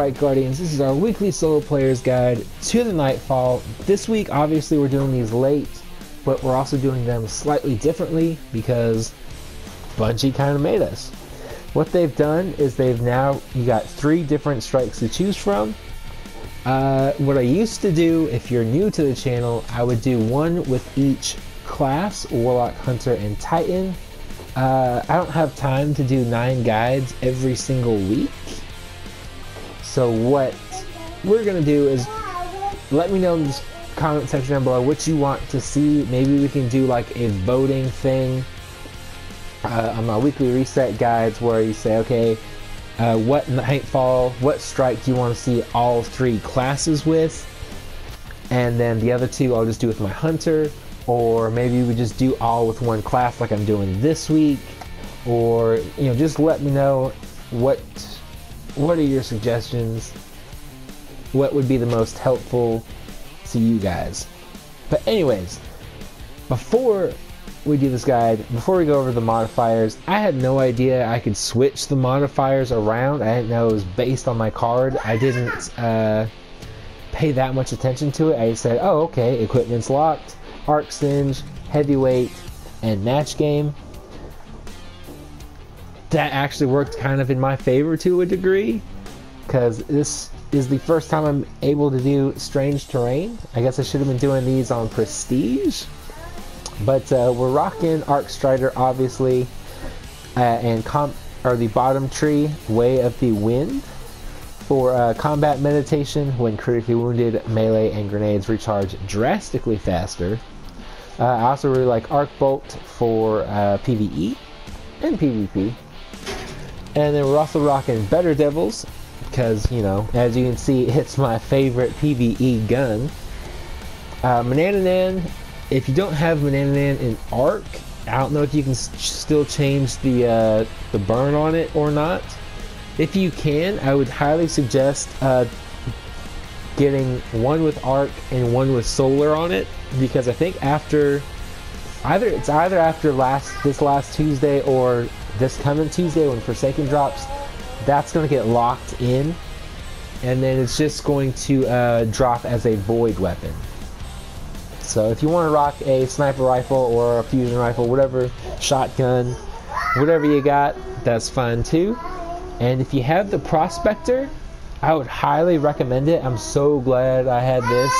Alright Guardians, this is our weekly solo players guide to the Nightfall. This week obviously we're doing these late, but we're also doing them slightly differently because Bungie kind of made us. What they've done is you got 3 different strikes to choose from. What I used to do, if you're new to the channel, I would do one with each class, Warlock, Hunter, and Titan. I don't have time to do 9 guides every single week. So what we're going to do is let me know in the comment section down below what you want to see. Maybe we can do like a voting thing on my weekly reset guides where you say, okay, what Nightfall, what strike do you want to see all 3 classes with? And then the other 2 I'll just do with my Hunter. Or maybe we just do all with one class like I'm doing this week. Or, just let me know what are your suggestions? What would be the most helpful to you guys? But anyways, before we do this guide, before we go over the modifiers, I had no idea I could switch the modifiers around. I didn't know it was based on my card. I didn't pay that much attention to it. I just said, oh, okay, equipment's locked, arc singe, heavyweight, and match game. That actually worked kind of in my favor to a degree, because this is the first time I'm able to do strange terrain. I guess I should have been doing these on prestige, but we're rocking Arc Strider obviously, and the bottom tree, Way of the Wind, for combat meditation. When critically wounded, melee and grenades recharge drastically faster. I also really like Arc Bolt for PvE and PvP. And then we're also rocking Better Devils, because, as you can see, it's my favorite PvE gun. Manananan, if you don't have Manananan in Arc, I don't know if you can still change the burn on it or not. If you can, I would highly suggest getting one with Arc and one with Solar on it, because I think after either after this last Tuesday or this coming Tuesday when Forsaken drops, that's going to get locked in, and then it's just going to drop as a void weapon. So if you want to rock a sniper rifle or a fusion rifle, whatever, shotgun, whatever you got, that's fine too. And if you have the Prospector, I would highly recommend it. I'm so glad I had this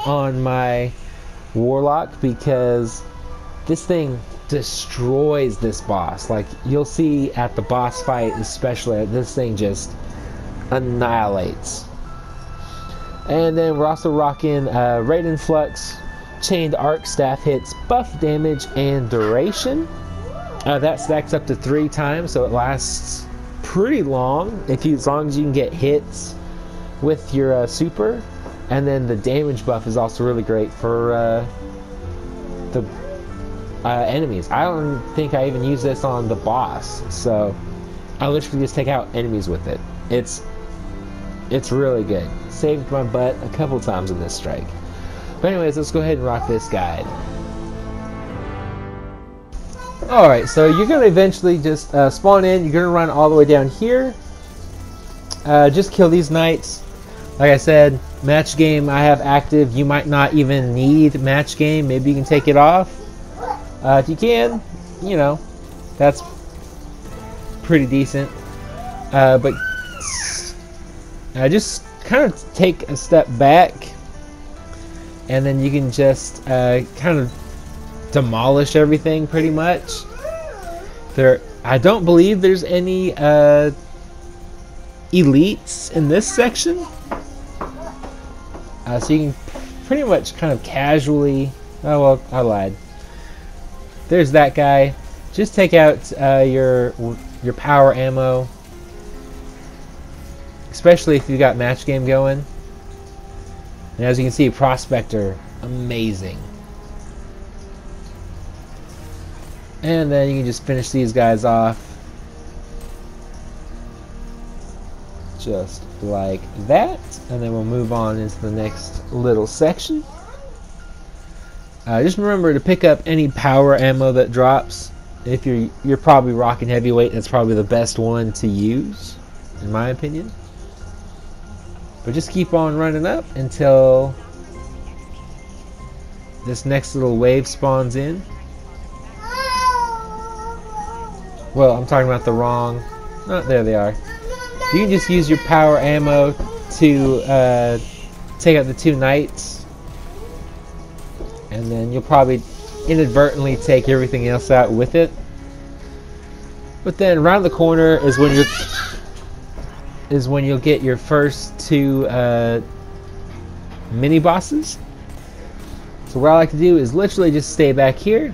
on my Warlock, because this thing destroys this boss. Like, you'll see at the boss fight especially, this thing just annihilates. And then we're also rocking Raiden Flux, Chained Arc Staff hits buff damage and duration. That stacks up to 3 times, so it lasts pretty long as long as you can get hits with your super. And then the damage buff is also really great for the enemies. I don't think I even use this on the boss, so I literally just take out enemies with it. It's really good. Saved my butt a couple times in this strike. But anyways, let's go ahead and rock this guide. Alright, so you're going to eventually just spawn in. You're going to run all the way down here. Just kill these knights. Like I said, match game I have active. You might not even need match game. Maybe you can take it off. If you can, that's pretty decent. But just kind of take a step back, and then you can just kind of demolish everything pretty much. I don't believe there's any elites in this section. So you can pretty much kind of casually... Oh, well, I lied. There's that guy. Just take out your power ammo, especially if you got match game going. And as you can see, Prospector, amazing. And then you can just finish these guys off just like that, and then we'll move on into the next little section. Just remember to pick up any power ammo that drops. If you're probably rocking heavyweight, that's probably the best one to use, in my opinion. But just keep on running up until this next little wave spawns in. Well, I'm talking about the wrong... Oh, there they are. You can just use your power ammo to take out the 2 knights. And then you'll probably inadvertently take everything else out with it. But then around the corner is when you'll get your first 2 mini bosses. So what I like to do is literally just stay back here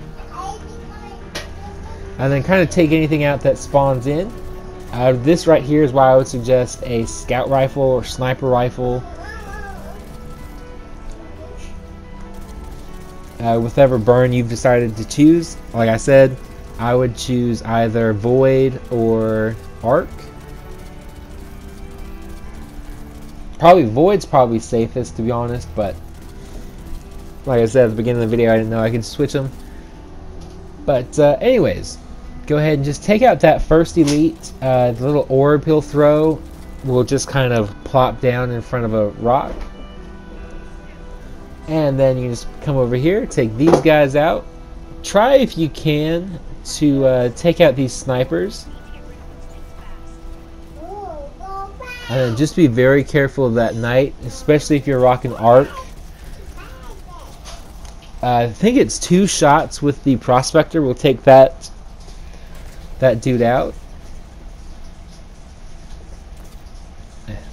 and then kind of take anything out that spawns in. This right here is why I would suggest a scout rifle or sniper rifle. Whatever burn you've decided to choose. Like I said, I would choose either Void or Arc. Probably Void's probably safest, to be honest, but like I said at the beginning of the video, I didn't know I could switch them. But anyways, go ahead and just take out that first elite. The little orb he'll throw will just kind of plop down in front of a rock. And then you just come over here, take these guys out. Try if you can to take out these snipers. And then just be very careful of that knight, especially if you're rocking Arc. I think it's 2 shots with the prospector will take that dude out.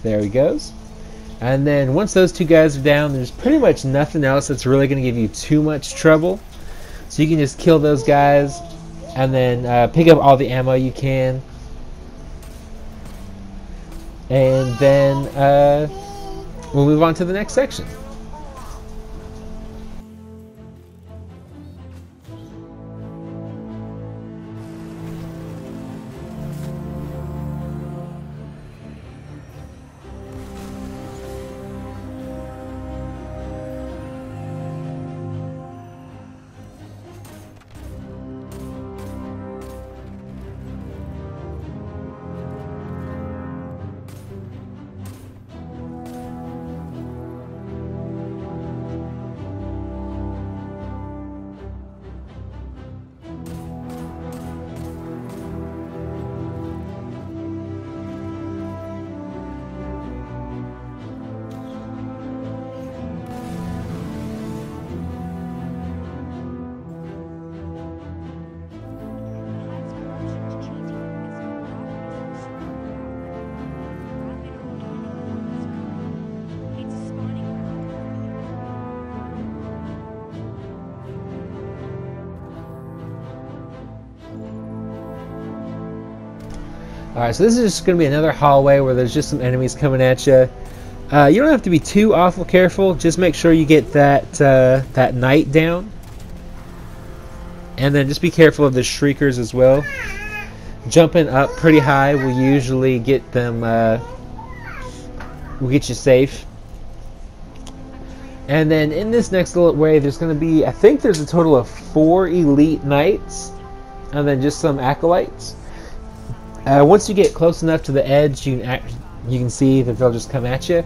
There he goes. And then once those 2 guys are down, there's pretty much nothing else that's really going to give you too much trouble. So you can just kill those guys and then pick up all the ammo you can. And then we'll move on to the next section. Alright, so this is just going to be another hallway where there's just some enemies coming at you. You don't have to be too awful careful. Just make sure you get that knight down. And then just be careful of the shriekers as well. Jumping up pretty high will usually get them, will get you safe. And then in this next little way, there's going to be, I think there's a total of 4 elite knights. And then just some acolytes. Once you get close enough to the edge, you can see that they'll just come at you.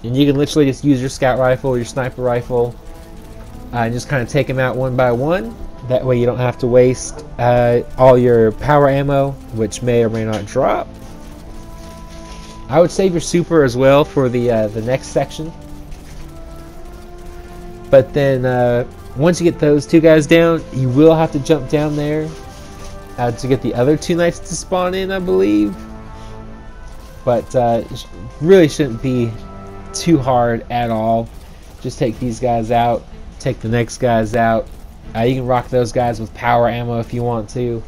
And you can literally just use your scout rifle or your sniper rifle and just kind of take them out one by one. That way you don't have to waste all your power ammo, which may or may not drop. I would save your super as well for the next section. But then once you get those 2 guys down, you will have to jump down there to get the other 2 knights to spawn in, I believe. But it really shouldn't be too hard at all. Just take these guys out, take the next guys out. You can rock those guys with power ammo if you want to.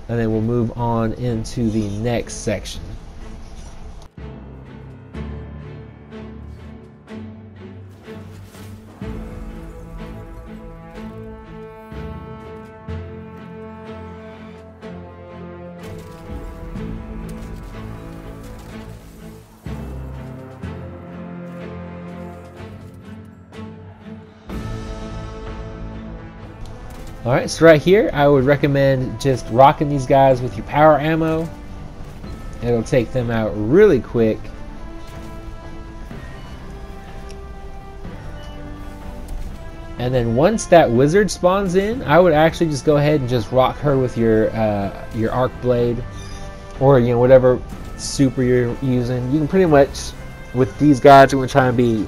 And then we'll move on into the next section. Alright, so right here, I would recommend just rocking these guys with your power ammo. It'll take them out really quick. And then once that wizard spawns in, I would actually just go ahead and just rock her with your arc blade, or whatever super you're using. You can pretty much, with these guys, we're gonna try and be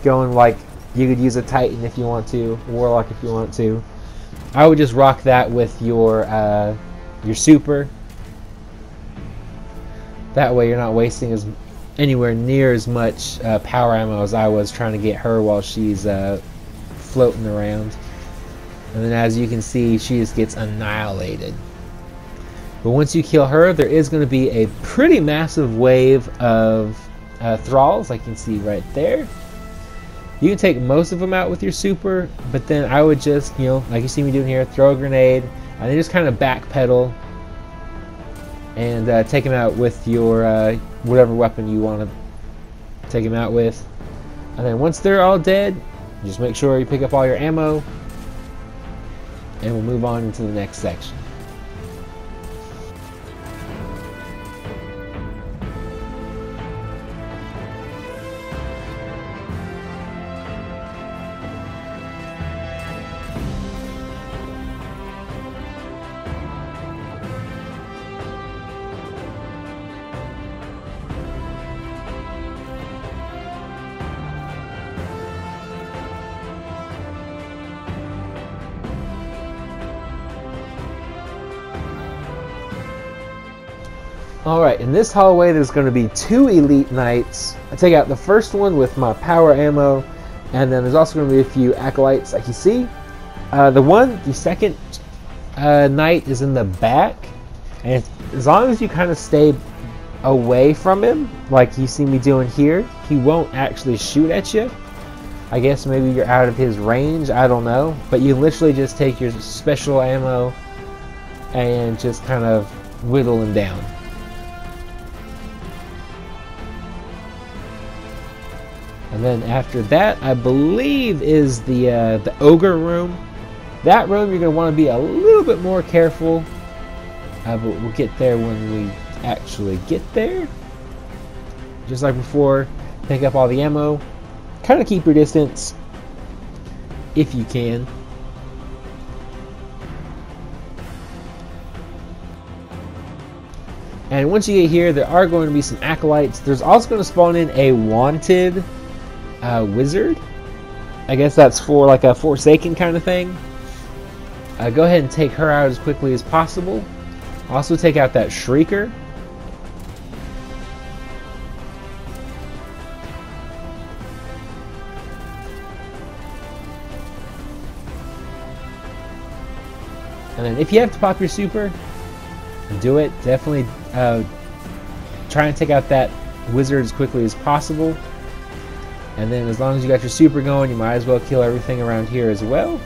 going like you could use a Titan if you want to, Warlock if you want to. I would just rock that with your super. That way you're not wasting anywhere near as much power ammo as I was trying to get her while she's floating around. And then as you can see, she just gets annihilated. But once you kill her, there is going to be a pretty massive wave of thralls, like you can see right there. You can take most of them out with your super, but then I would just, like you see me doing here, throw a grenade, and then just kind of backpedal and take them out with your whatever weapon you want to take them out with. And then once they're all dead, just make sure you pick up all your ammo, and we'll move on into the next section. Alright, in this hallway there's going to be 2 elite knights. I take out the first one with my power ammo, and then there's also going to be a few acolytes like you see. The second knight is in the back, and as long as you kind of stay away from him, like you see me doing here, he won't actually shoot at you. I guess maybe you're out of his range, I don't know. But you literally just take your special ammo and just kind of whittle him down. And then after that, I believe is the ogre room. That room you're going to want to be a little bit more careful, but we'll get there when we actually get there. Just like before, pick up all the ammo. Kind of keep your distance if you can. And once you get here, there are going to be some acolytes. There's also going to spawn in a wanted wizard. I guess that's for like a Forsaken kind of thing. Go ahead and take her out as quickly as possible. Also take out that Shrieker. And then if you have to pop your super, do it. Definitely try and take out that wizard as quickly as possible. And then as long as you got your super going, you might as well kill everything around here as well.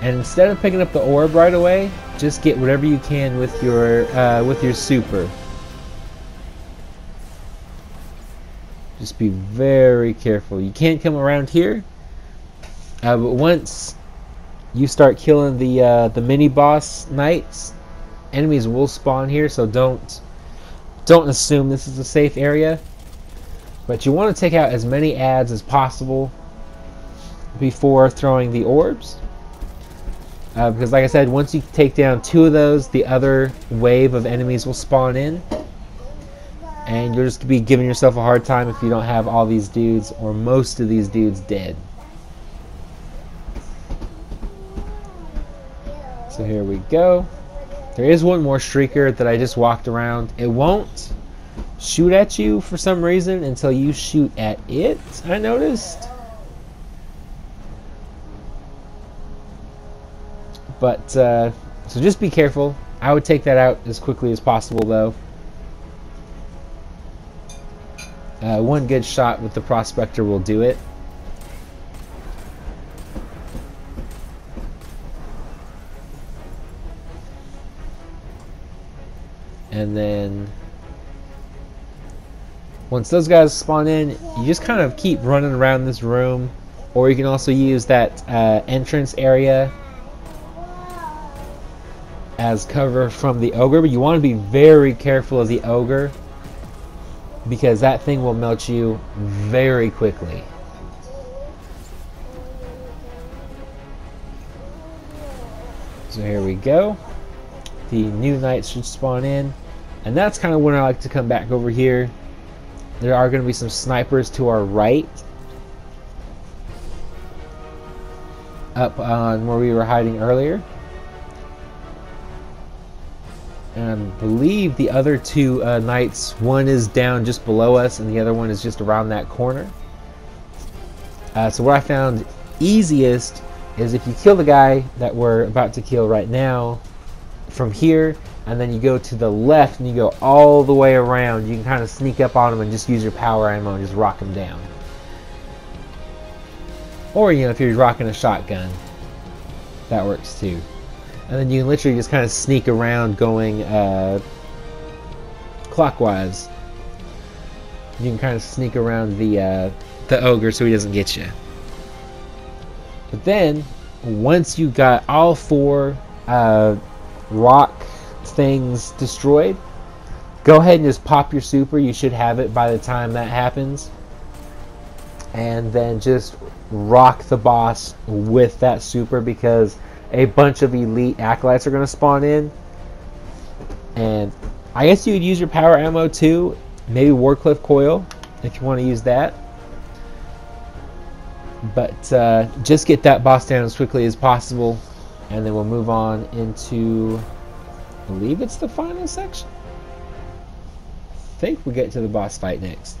And instead of picking up the orb right away, just get whatever you can with your super. Just be very careful. You can't come around here, but once you start killing the mini boss knights, enemies will spawn here. So don't assume this is a safe area. But you want to take out as many adds as possible before throwing the orbs. Because like I said, once you take down 2 of those, the other wave of enemies will spawn in. And you'll just be giving yourself a hard time if you don't have all these dudes, or most of these dudes, dead. So here we go. There is one more Shrieker that I just walked around. It won't shoot at you for some reason until you shoot at it, I noticed. But so just be careful. I would take that out as quickly as possible though. One good shot with the Prospector will do it. And then once those guys spawn in, you just kind of keep running around this room, or you can also use that entrance area as cover from the ogre. But you want to be very careful of the ogre, because that thing will melt you very quickly. So here we go. The new knights should spawn in, and that's kind of when I like to come back over here. There are going to be some snipers to our right, up on where we were hiding earlier. And I believe the other two knights, one is down just below us and the other one is just around that corner. So what I found easiest is if you kill the guy that we're about to kill right now from here, and then you go to the left and you go all the way around, you can kind of sneak up on him and just use your power ammo and just rock him down. Or, you know, if you're rocking a shotgun, that works too. And then you can literally just kind of sneak around going clockwise. You can kind of sneak around the ogre so he doesn't get you. But then, once you got all four rock things destroyed, go ahead and just pop your super. You should have it by the time that happens. And then just rock the boss with that super, because a bunch of elite acolytes are going to spawn in. And I guess you could use your power ammo too. Maybe Warcliffe coil if you want to use that. But just get that boss down as quickly as possible, and then we'll move on into, I believe it's the final section. I think we get to the boss fight next.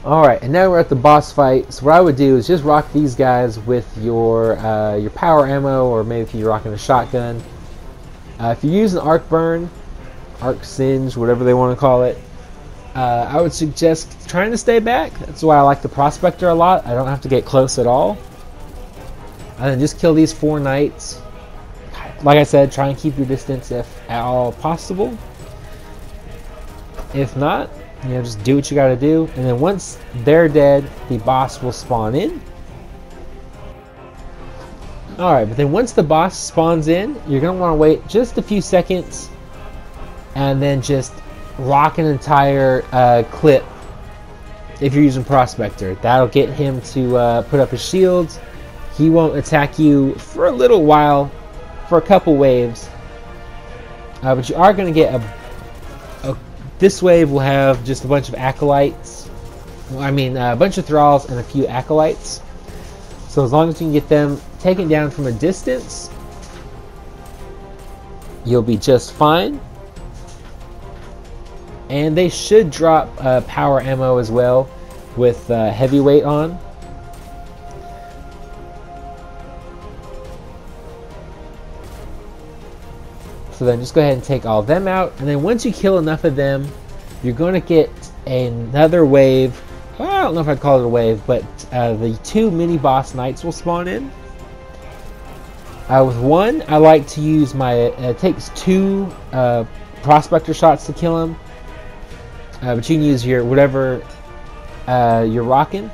Alright, and now we're at the boss fight. So what I would do is just rock these guys with your power ammo, or maybe if you're rocking a shotgun. If you're using arc burn, arc singe, whatever they want to call it, I would suggest trying to stay back. That's why I like the prospector a lot. I don't have to get close at all. And then just kill these four knights. Like I said, try and keep your distance if at all possible. If not, you know, just do what you gotta do. And then once they're dead, the boss will spawn in. Alright, but then once the boss spawns in, you're gonna want to wait just a few seconds and then just rock an entire clip if you're using prospector. That'll get him to put up his shields. He won't attack you for a little while, for a couple waves, but you are going to get this wave will have just a bunch of acolytes. Well, I mean a bunch of thralls and a few acolytes. So as long as you can get them taken down from a distance, you'll be just fine. and they should drop power ammo as well with heavyweight on. So then just go ahead and take all of them out, and then once you kill enough of them, you're going to get another wave. Well, I don't know if I'd call it a wave, but the 2 mini boss knights will spawn in. With one, I like to use my, it takes 2 prospector shots to kill him, but you can use your whatever you're rocking.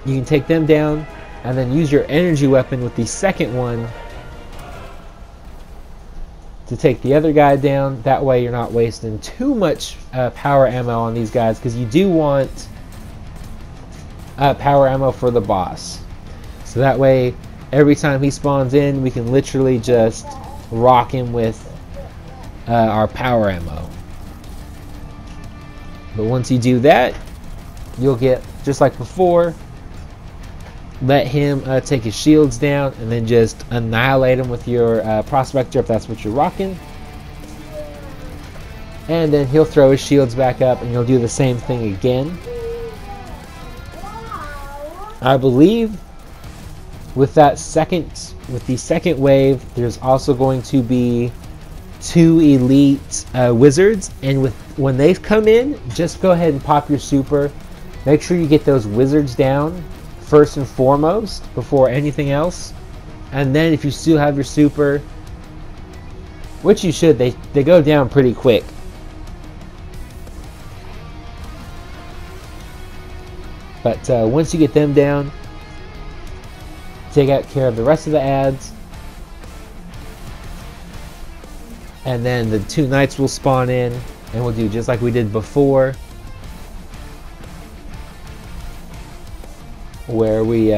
You can take them down, and then use your energy weapon with the second one to take the other guy down. That way you're not wasting too much power ammo on these guys, because you do want power ammo for the boss. So that way every time he spawns in, we can literally just rock him with our power ammo. But once you do that, you'll get, just like before, let him take his shields down, and then just annihilate him with your prospector if that's what you're rocking. And then he'll throw his shields back up, and you'll do the same thing again. I believe with the second wave, there's also going to be 2 elite wizards, and when they come in, just go ahead and pop your super. Make sure you get those wizards down first and foremost before anything else, and then if you still have your super, which you should, they go down pretty quick. But once you get them down, take out care of the rest of the ads, and then the 2 knights will spawn in, and we'll do just like we did before, where we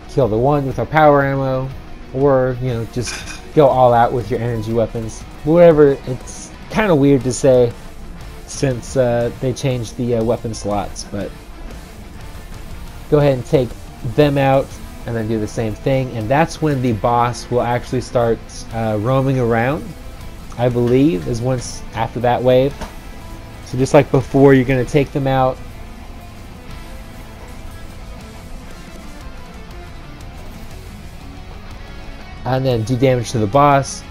kill the one with our power ammo, or just go all out with your energy weapons. Whatever. It's kind of weird to say since they changed the weapon slots, but go ahead and take them out, and then do the same thing, and that's when the boss will actually start roaming around. I believe is once after that wave. So just like before, you're going to take them out, and then do damage to the boss.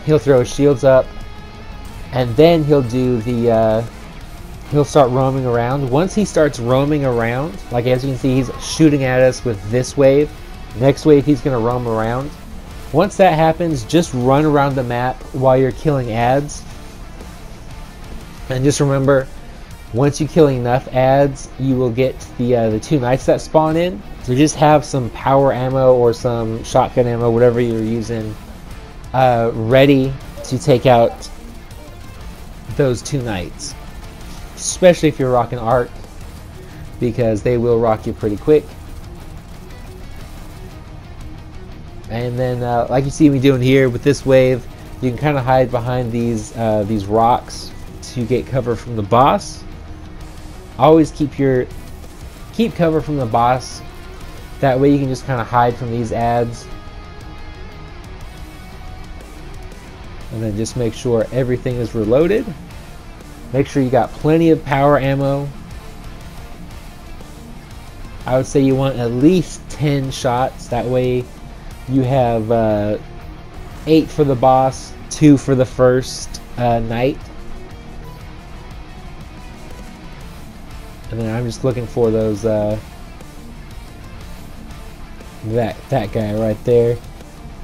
He'll throw his shields up, and then he'll do the he'll start roaming around. Once he starts roaming around, like as you can see, he's shooting at us with this wave. Next wave, he's going to roam around. Once that happens, just run around the map while you're killing ads. And just remember, once you kill enough ads, you will get the 2 knights that spawn in. So just have some power ammo or some shotgun ammo, whatever you're using, ready to take out those 2 knights. Especially if you're rocking arc, because they will rock you pretty quick. And then, like you see me doing here with this wave, you can kind of hide behind these rocks to get cover from the boss. Always keep cover from the boss. That way you can just kind of hide from these ads. And then just make sure everything is reloaded. Make sure you got plenty of power ammo. I would say you want at least 10 shots. That way you have 8 for the boss, 2 for the first knight. And then I'm just looking for those that guy right there.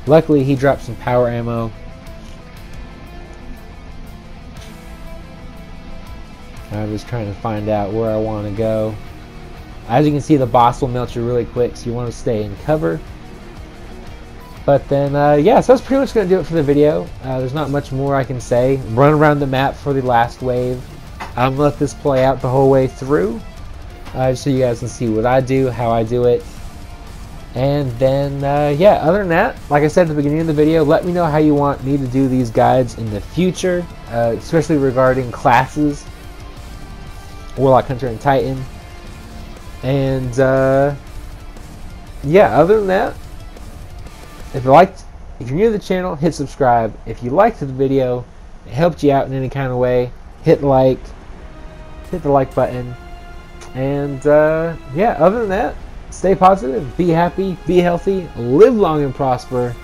Luckily he dropped some power ammo. I'm just trying to find out where I want to go. As you can see, the boss will melt you really quick, so you want to stay in cover. But then, yeah, so that's pretty much going to do it for the video. There's not much more I can say. Run around the map for the last wave. I'm going to let this play out the whole way through, just so you guys can see what I do, how I do it. And then, yeah, other than that, like I said at the beginning of the video, let me know how you want me to do these guides in the future, especially regarding classes, Warlock, Hunter, and Titan. And, yeah, other than that, if you're new to the channel, hit subscribe. If you liked the video, it helped you out in any kind of way, hit like. hit the like button. And yeah, other than that, stay positive, be happy, be healthy, live long and prosper,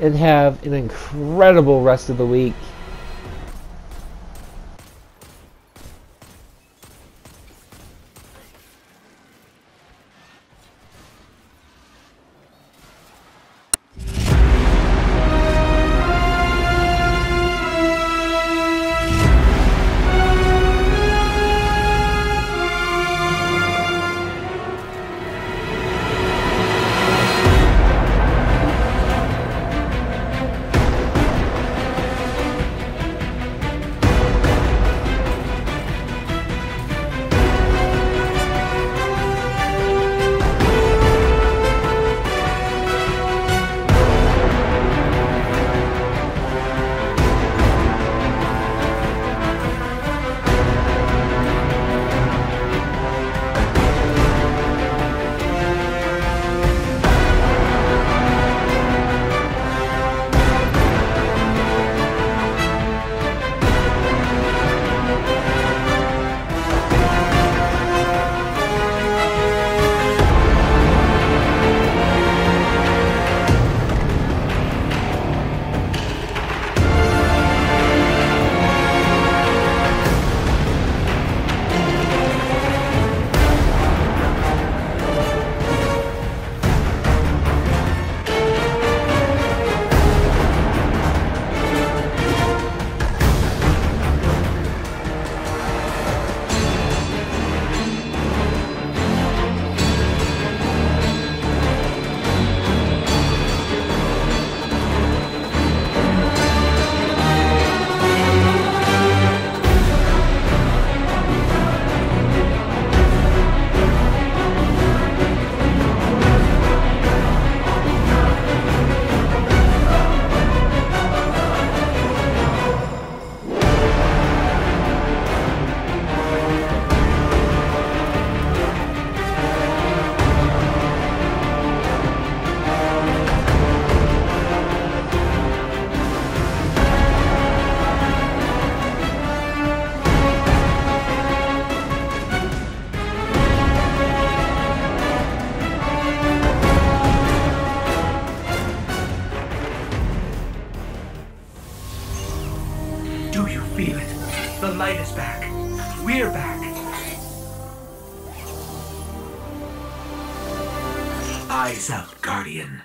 and have an incredible rest of the week. Do you feel it? The light is back. We're back. Eyes up, Guardian.